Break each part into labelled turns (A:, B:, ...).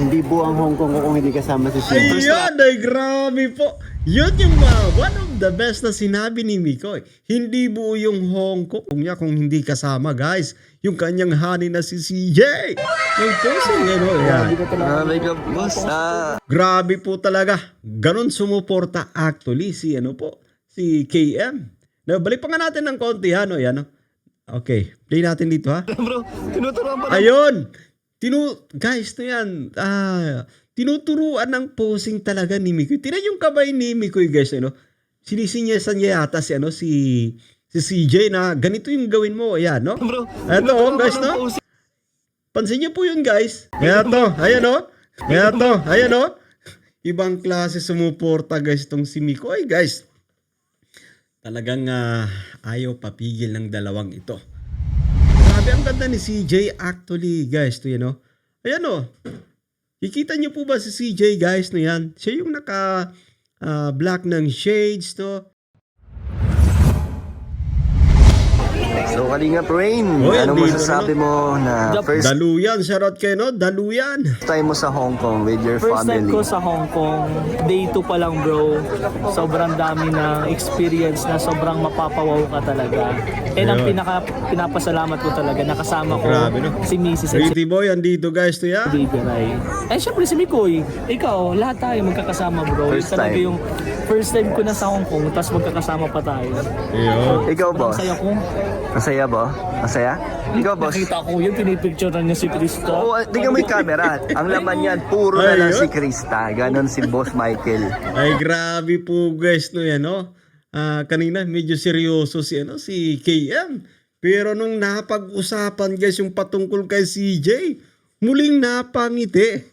A: Hindi buang Hong Kong ko kung hindi kasama si CJ.
B: Ayan, ay grabe po. Yun yung one of the best na sinabi ni Mikoy. Hindi buo yung Hong Kong niya kung hindi kasama, guys. Yung kanyang honey na si CJ. Yung posing, yan.
C: Grabe ka, boss.
B: Grabe po talaga. Ganon sumuporta actually si si KM. Balik pa nga natin ng konti yan. Okay, play natin dito ha.
C: Bro, tinuturuan pa
B: Ayun! Guys, to yan. Tinuturuan ng posing talaga ni Mikoy. Tingnan yung kabay ni Mikoy, guys. Sinisinyasan niya yata si CJ na ganito yung gawin mo. Ayan, no?
C: Bro,
B: Eto, guys, no? Pansin niyo po yun, guys. Eto, ayan, no? Eto, ayan, no? Ibang klase sumuporta, guys, itong si Mikoy, guys. Talagang ayaw papigil ng dalawang ito. Grabe ang ganda ni CJ actually, guys. Ayan, no? Kikita niyo po ba si CJ, guys, no yan? Siya yung black ng shades, no?
C: So, Kalingap Rain,
B: Oy,
C: anong
B: andito
C: masasabi mo na first
B: Daluyan, shoutout kayo, no? Daluyan.
C: time mo sa Hong Kong with your
D: First time
C: family?
D: ko sa Hong Kong, day 2 pa lang bro. Sobrang dami na experience na sobrang mapapawaw ka talaga. And ang
B: Ayun.
D: pinapasalamat ko talaga, nakasama ko
B: Grabe, no?
D: si Mrs. and si
B: Pretty boy, andito, guys, to yan.
D: Baby Rai. Eh syempre si Mikoy, ikaw, lahat tayo magkakasama bro.
C: First
D: Talaga
C: time.
D: yung first time ko na sa Hong Kong, tapos magkakasama pa tayo.
B: Ayun.
C: Ikaw,
D: Sobrang
C: boss?
D: saya ko.
C: Masaya ba? Masaya? Ikaw, boss?
D: Nakita ko yun, pinipicturean niya si Krista.
C: Oo, tingnan mo yung camera. Ang laman yan, puro na lang
B: Ayun.
C: si Krista. Ganon si Boss Michael.
B: Ay, grabe po, guys, no yan, no? Kanina, medyo seryoso si KM. Pero nung napag-usapan, guys, yung patungkol kay CJ, muling napangiti.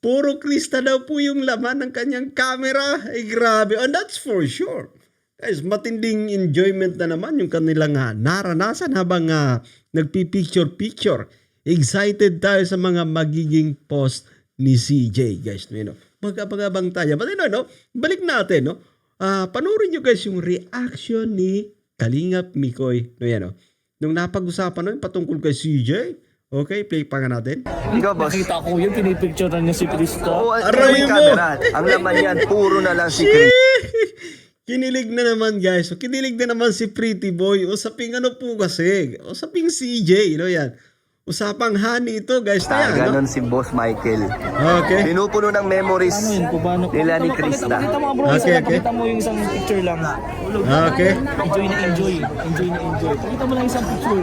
B: Puro Krista daw po yung laman ng kanyang camera. Ay, grabe. And that's for sure. Guys, matinding enjoyment na naman yung kanilang naranasan habang nagpipicture-picture. Excited tayo sa mga magiging post ni CJ, guys. Mag-abang tayo. But balik natin, no? Panoorin nyo, guys, yung reaction ni Kalingap Mikoy. Nung napag-usapan yung patungkol kay CJ. Okay, play pa nga natin.
C: Ikaw, boss?
D: Nakita ko yun, pinipicturean niya si Krista.
C: Oo, tingnan mo
B: Aray
C: yung
B: mo!
C: camera. Ang laman yan, puro na lang si Krista.
B: Kinilig na naman, guys. Kinilig na naman si Pretty Boy. Usaping po kasi. Usaping CJ. Yan. Usapang honey ito, guys. Na yan, no?
C: Ganon si Boss Michael.
B: Okay.
C: Pinupuno ng memories
D: Ano yun? Paano?
C: nila ni Krista.
D: Pakita mo bro,
B: Okay, okay.
D: pakita mo yung isang picture lang.
B: Okay.
D: Enjoy na enjoy. Enjoy na enjoy. Pakita mo lang isang picture.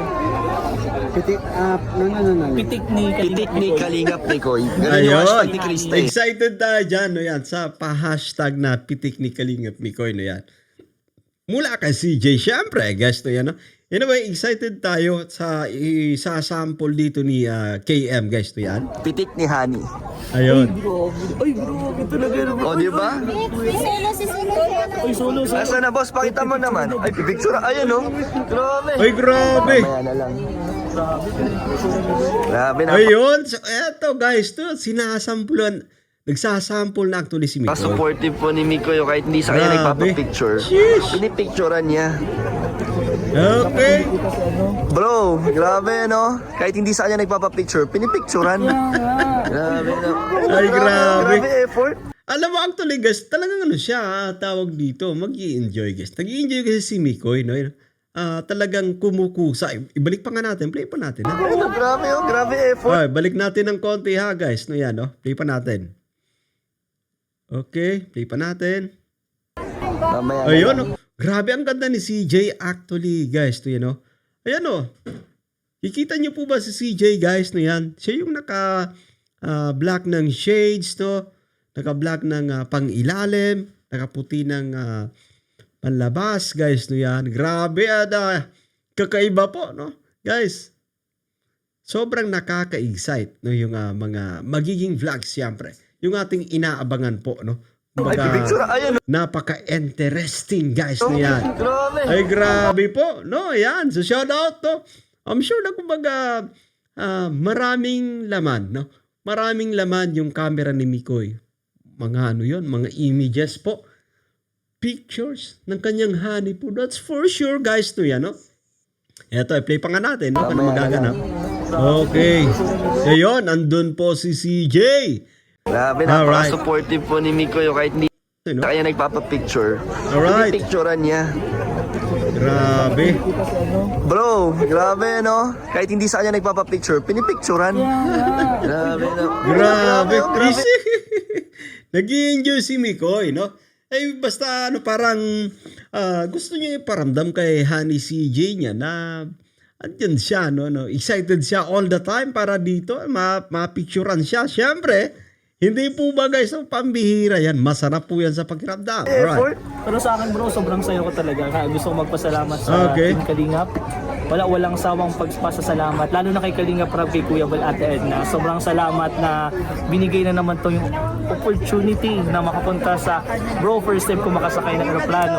A: Pitik up. No.
D: Pitik ni
C: Pitik ni Kalingap Mikoy. Ganon yung
B: Ayun.
C: hashtag ni Krista.
B: Excited tayo dyan, no yan. Sa pa-hashtag na pitik ni Kalingap Mikoy, no yan. Mula kay CJ, syempre, guys, no yan, no? Anyway, excited tayo sa isa-sample dito ni KM, guys, to yan.
C: Pitik ni Honey.
B: Ayun.
D: Ay bro, ito talaga naman.
C: O, di ba?
D: Ay solo sa.
C: Asa na, boss? Pakita mo naman. Ay, pipicture. Ayan, no? Grabe.
B: Ay, grabe.
C: Mamaya na lang. Grabe na.
B: Ayun. So, eto, guys, to sinasampulan. Nagsasample na actually si Mikoy.
C: Supportive po ni Mikoy kahit hindi sa kanya
B: Grabe.
C: nagpapapicture.
B: Sheesh.
C: Pinipicturean niya.
B: Okay.
C: Bro, grabe no? Kahit hindi sa kanya nagpapapicture, pinipicturean. Grabe na.
B: Ay, grabe.
C: Grabe effort.
B: Alam mo, actually, guys, talagang siya, tawag dito, mag-i-enjoy, guys. Nag-i-enjoy kasi si Mikoy, no? Talagang kumukusa. Ibalik pa nga natin, play pa natin. Ha?
C: Grabe oh, grabe effort.
B: Okay, balik natin ng konti ha, guys. No, yan, no? Play pa natin. Okay, play pa natin.
C: Mamaya na
B: Ayun,
C: lang.
B: no? Grabe ang ganda ni CJ actually, guys. To, no? Ayan, no? Kikita niyo po ba si CJ, guys, no yan? Siya yung naka-black ng shades, no? Naka-black ng pang-ilalim, nakaputi ng panlabas, guys, no yan. Grabe, kakaiba po, no? Guys, sobrang nakaka-excite, no? Yung mga magiging vlogs, siyempre. Yung ating inaabangan po, no?
C: Ay, pipicture. Ayan no?
B: Napaka-interesting, guys, no yan.
C: Grabe.
B: Ay, grabe po. No, yan. So, shout out to. I'm sure na kumbaga maraming laman, no? Maraming laman yung camera ni Mikoy. Mga yun, mga images po. Pictures ng kanyang honey po. That's for sure, guys, no yan, no? Eto, play pa nga natin, no? Kung
C: Mamaya na
B: magaganap.
C: lang.
B: Okay. Ayun, andun po si CJ.
C: Grabe,
B: Alright.
C: napaka-supportive po ni Mikoy kahit hindi
B: Sino?
C: sa kanya nagpapapicture.
B: Alright.
C: Pinipicturean niya.
B: Grabe.
C: Bro, grabe no? Kahit hindi sa kanya nagpapapicture, pinipicturean. Grabe no?
B: Grabe.
C: oh, grabe.
B: Nag-i-enjoy si Mikoy, no? Eh, basta ano, parang gusto niya iparamdam kay Honey CJ niya na andyan siya, no? Excited siya all the time para dito, mapicturean siya. Siyempre, hindi po ba guys, ang pambihira yan. Masarap po yan sa pakiramdam. Alright.
D: Pero sa akin bro, sobrang sayo ko talaga. Kaya gusto ko magpasalamat sa
B: Okay.
D: Team Kalingap. Walang sawang pagpasasalamat. Lalo na kay Kalingap Rob, kay Kuya Bal, Ate Edna. Sobrang salamat na binigay na naman to yung opportunity na makapunta sa bro, first time ko makasakay ng aeroplano.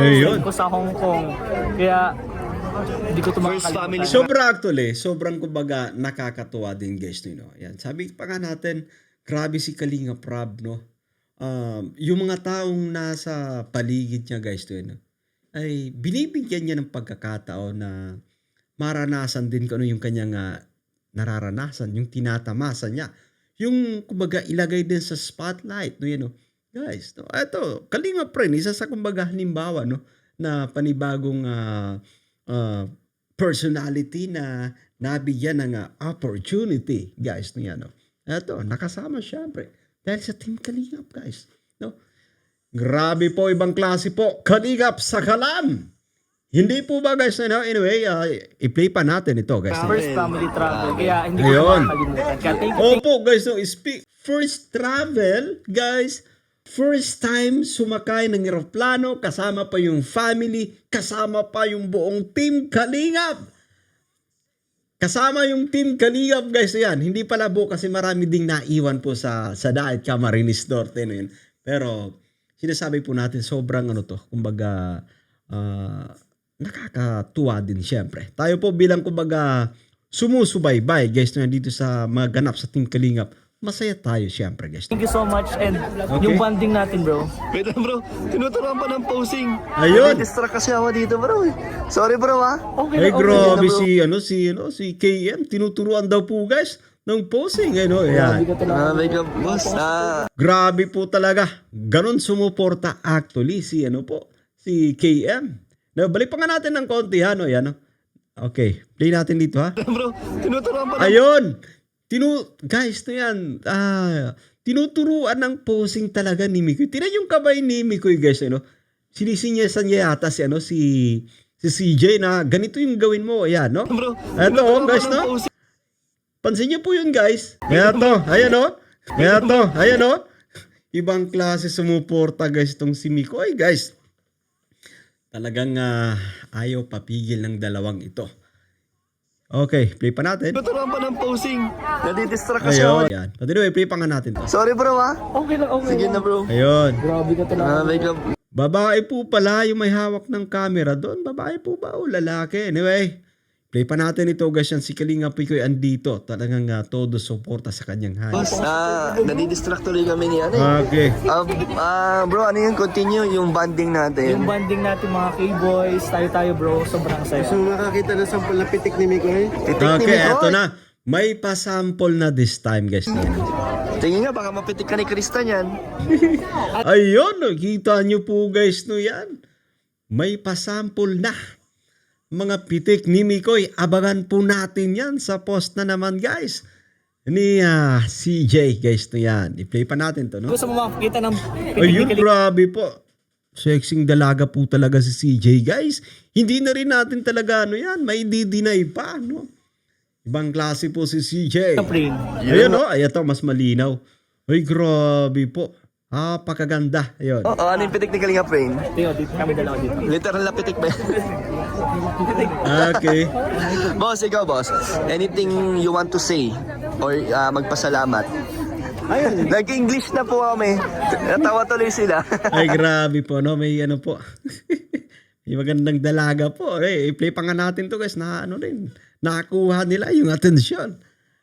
B: Ayun.
D: Ko sa Hong Kong. Kaya hindi ko ito makakalimutan.
B: Sobrang kumbaga nakakatuwa din guys, no? Yan. Sabi pa nga natin, grabe si Kalinga Prab, no? Yung mga taong nasa paligid niya guys, no? Ay binibigyan niya ng pagkakataon na maranasan din kung ano yung kanyang nararanasan, yung tinatamasan niya. Yung kumbaga ilagay din sa spotlight, no? Yan, no? Guys, no? Ito, Kalinga Prab, isa sa kumbaga halimbawa, no? Na panibagong personality na nabigyan ng opportunity, guys, no? Yan, no? Ito, nakasama syempre. Dahil sa Team Kalingap, guys. No? Grabe po, ibang klase po. Kalingap sa kalam. Hindi po ba, guys, no? Anyway, i-play pa natin ito, guys.
D: First family travel. Kaya hindi ko
B: Ayun.
D: makakalimutan. Kaya thank you.
B: Opo, guys, no? First travel, guys. First time sumakay ng eroplano, kasama pa yung family, kasama pa yung buong Team Kalingap. Kasama yung Team Kalingap, guys, yan. Hindi pala buo kasi marami ding naiwan po sa Daet Camarines Norte. No, yun. Pero sinasabi po natin sobrang kumbaga nakakatuwa din syempre. Tayo po bilang kumbaga sumusubaybay, guys, no, dito sa mga ganap sa Team Kalingap. Masaya tayo syempre, guys.
D: Thank you so much. And yung bonding natin bro.
C: Wait lang bro, tinuturuan pa ng posing.
B: Ayun.
C: Distract kasi ako dito bro. Sorry bro ha.
B: Ay,
D: Okay lang, okay
B: grabe
C: lang,
B: si KM. Tinuturuan daw po, guys, ng posing. Ano, yan.
C: Grabe ka boss.
B: Grabe po talaga. Ganon sumuporta actually si KM. Na, balik pa nga natin ng konti, ha, no? Yan, no? Okay, play natin dito, ha?
C: Bro, tinuturuan pa ng...
B: Ayun! Guys, no yan. Tinuturuan ng posing talaga ni Mikoy. Tingnan yung kabay ni Mikoy, guys, ano? Sinisinyasan niya yata si CJ na ganito yung gawin mo. Ayan, no?
C: Bro,
B: Eto, guys, no? Pansin niyo po yun, guys. Eto, ayan, no? Eto, ayan, no? Ibang klase sumuporta, guys, itong si Mikoy, guys. Talagang ayaw papigil ng dalawang ito. Okay, play pa natin.
C: Tinuturuan pa ng posing. Nadidistract kasi ako.
B: Ayun, yan. But anyway, play pa nga natin to.
C: Sorry bro ha.
D: Okay lang, okay
C: Sige
D: lang.
C: na bro.
B: Ayun.
D: Grabe ka talaga.
C: Grabe ka.
B: Babae po pala yung may hawak ng camera doon. Babae po ba o lalaki? Anyway, play pa natin ito, guys. Yan si Kalinga Pikoy andito. Talagang todo suporta sa kanyang
C: Boss,
B: hands.
C: nadidistract tuloy kami ni ano eh.
B: Okay.
C: Bro, ano yung continue yung banding natin?
D: Yung banding natin mga K-boys, tayo bro, sobrang saya.
A: So makakita na sample na pitik ni Mikoy.
C: Titik ni
B: Okay,
C: Mikoy.
B: eto na. May pasample na this time, guys.
C: Tingin nga, baka mapitik ka ni Krista niyan.
B: Ayun, nakita nyo po, guys, no yan. May pasample na. Mga pitik ni Mikoy, abangan po natin yan sa post na naman, guys. Ni CJ, guys, no yan. I-play pa natin to, no?
D: Gusto mo makakita ng
B: Ayun, grabe po. Sexing dalaga po talaga si CJ, guys. Hindi na rin natin talaga, yan, may di-deny pa, no? Ibang klase po si CJ.
D: Kapring.
B: Ayun, no? Ay, ito, mas malinaw. Ay, grabe po. Pakaganda. Ayun.
C: Ano yung pitik ni Kalinga Prain?
D: Dito kami dalawa dito.
C: Literal na pitik ba yan?
B: Okay.
C: Boss, ikaw boss. Anything you want to say? Or magpasalamat? Ayun. Nag-English na po kami. Natawa tuloy sila.
B: Ay, grabe po, no? May ano po. May magandang dalaga po. I-play pa nga natin to, guys. Nakakuha nila yung atensyon.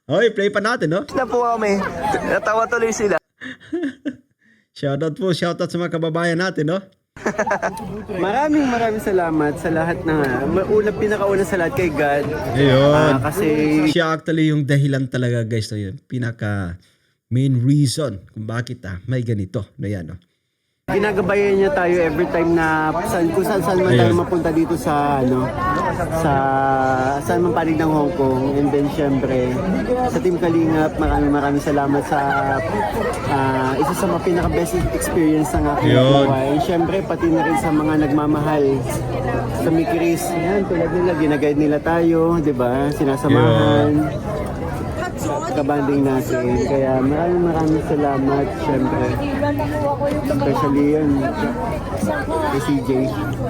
B: Okay, play pa natin, no?
C: na po kami. Natawa tuloy sila.
B: Shoutout po, shoutout sa mga kababayan natin, no?
A: Maraming salamat sa lahat ng pinakauna sa lahat kay God.
B: Ayun.
A: Kasi
B: Siya actually yung dahilan talaga guys na yun. Pinaka main reason kung bakit may ganito. No yan, no?
A: ginagabayan niya tayo every time na kung saan man tayo
B: Ayun.
A: mapunta dito sa sa saan man panig ng Hong Kong. And then syempre sa Team Kalingap, maraming salamat sa isa sa mga pinaka best experience ng aking
B: Ayun.
A: buhay. And syempre pati na rin sa mga nagmamahal sa Mickey Race. Yan, tulad nila, ginaguide nila tayo, di ba? Sinasamahan. Kabanding natin. Kaya maraming salamat, syempre. Especially yun, kay CJ.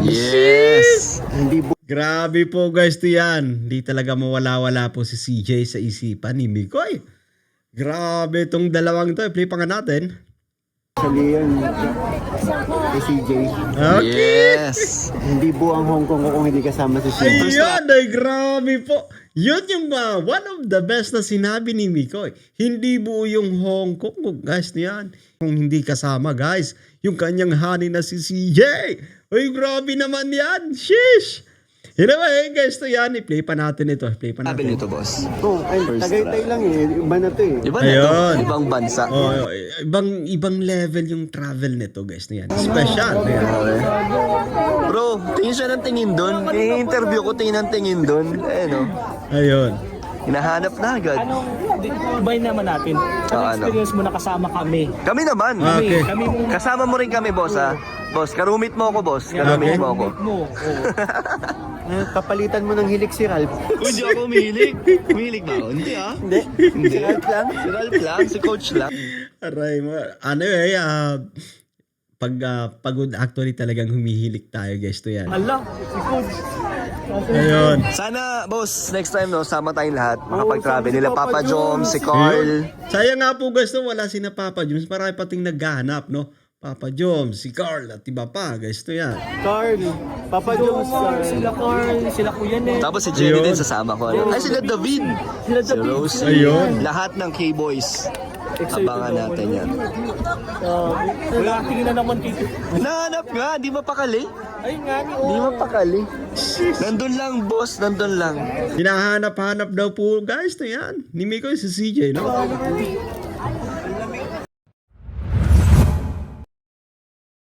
C: Yes!
A: Hindi
B: Grabe po guys to yan. Hindi talaga mawala-wala po si CJ sa isipan ni Mikoy. Grabe itong dalawang to. Play pa nga natin.
A: Actually yun, kay CJ.
B: Okay.
C: Yes!
A: Hindi buang Hong Kong ko kung hindi kasama si CJ.
B: Ayan, ay grabe po. Yun yung one of the best na sinabi ni Mikoy. Hindi buo yung Hong Kong, guys, niyan. Kung hindi kasama, guys, yung kanyang honey na si CJ. Ay, grabe naman yan. Sheesh. Anyway, guys, to yan. I-play pa natin ito. Play pa
C: Sabi
B: natin.
C: nito, boss.
A: Oh, ay, Tagaytay lang eh. Iba na to eh.
C: Iba na to.
B: Ayun.
C: Ibang bansa.
B: Oh, ibang level yung travel nito, guys, na yan. Special. Ayan.
C: Bro, tingin siya ng tingin doon. I-interview ko, tingin ng tingin doon. Eh, no?
B: Ayun.
C: Hinahanap na agad.
D: Ibay naman natin. Ano experience mo na kasama kami?
C: Kami naman.
B: Okay.
D: Kami mo.
C: Kasama mo rin kami, boss, ha? Boss, karumit mo ako, boss. Karumit
B: Okay.
C: mo ako.
D: Mo.
A: Kapalitan mo ng hilik si Ralph.
C: Hindi ako umihilig. Umihilig ba ako? Hindi, ha?
A: Hindi. Si Ralph lang.
C: Si Ralph lang, si coach lang.
B: Aray mo. Ano pag pagod actually talagang humihilik tayo, guys, to yan.
D: Ala, si Coach.
B: Ayun.
C: Sana, boss, next time, no, sama tayong lahat. Makapag-travel nila. Papa Jom, si Carl.
B: Ayun. Sayang nga po guys, no, wala si na Papa Joms. Marami pating naghahanap, no? Papa Joms, si Carl at iba pa, guys, to yan.
A: Carl. Papa Jones.
D: Sila Carl, sila Kuya Ned.
C: Tapos si Jenny
B: Ayun.
C: din sasama ko. Ay, sila David.
D: Sila
C: Si
D: David.
C: Rosie.
B: Ayun.
C: Lahat ng K-Boys. Abangan natin yan.
D: Wala, tingin na naman kay
C: Nahanap nga, di mapakali.
D: Ay nga ni
C: Di mapakali. Nandun lang, boss. Nandun lang.
B: Hinahanap-hanap daw po, guys, to yan. Ni Mikoy si CJ, no?